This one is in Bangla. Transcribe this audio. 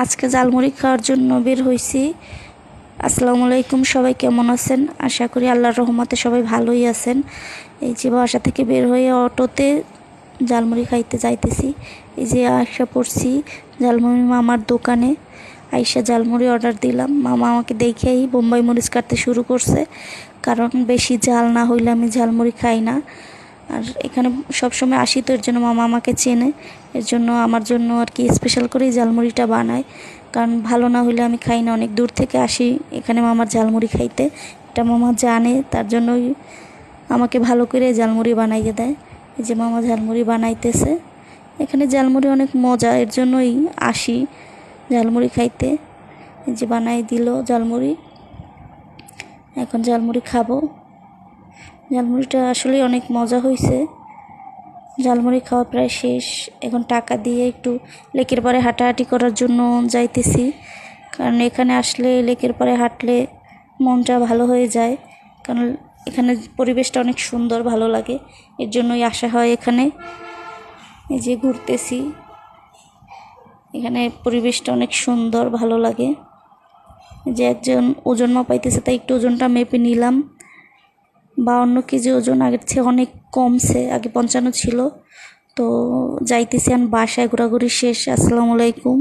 আজকে ঝালমুড়ি খাওয়ার জন্য বের হয়েছি। আসসালামু আলাইকুম, সবাই কেমন আছেন? আশা করি আল্লাহর রহমতে সবাই ভালোই আছেন। এই যে বাসা থেকে বের হয়ে অটোতে ঝালমুড়ি খাইতে যাইতেছি। এই যে আয়সা পড়ছি ঝালমুড়ি মামার দোকানে। আইসা ঝালমুড়ি অর্ডার দিলাম। মামা আমাকে দেখেই বোম্বাই মরিচ কাটতে শুরু করছে, কারণ বেশি ঝাল না হইলে আমি ঝালমুড়ি খাই না। আর এখানে সবসময় আসি, তো এর জন্য মামা আমাকে চেনে। এর জন্য আমার জন্য আর কি স্পেশাল করেই ঝালমুড়িটা বানায়, কারণ ভালো না হলে আমি খাই না। অনেক দূর থেকে আসি এখানে মামার ঝালমুড়ি খাইতে, এটা মামা জানে, তার জন্যই আমাকে ভালো করে ঝালমুড়ি বানাইয়ে দেয়। এই যে মামা ঝালমুড়ি বানাইতেছে। এখানে ঝালমুড়ি অনেক মজা, এর জন্যই আসি ঝালমুড়ি খাইতে। এই যে বানাই দিল ঝালমুড়ি, এখন ঝালমুড়ি খাবো। ঝালমুড়িটা আসলে অনেক মজা হয়েছে। ঝালমুড়ি খাওয়া প্রায় শেষ। এখন টাকা দিয়ে একটু লেকের পাড়ে হাঁটাহাঁটি করার জন্য যাইতেছি, কারণ এখানে আসলে লেকের পাড়ে হাঁটলে মনটা ভালো হয়ে যায়, কারণ এখানে পরিবেশটা অনেক সুন্দর, ভালো লাগে, এর জন্যই আসা হয় এখানে। এই যে ঘুরতেছি, এখানে পরিবেশটা অনেক সুন্দর, ভালো লাগে। যে একজন ওজন মাপাইতেছে, তাই একটু ওজনটা মেপে নিলাম। 52 কেজি ওজন, আগের চেয়ে অনেক কমছে, আগে 55 ছিল। তো যাইতেছি, বাসায় ঘোরাঘুরি শেষ। আসসালামু আলাইকুম।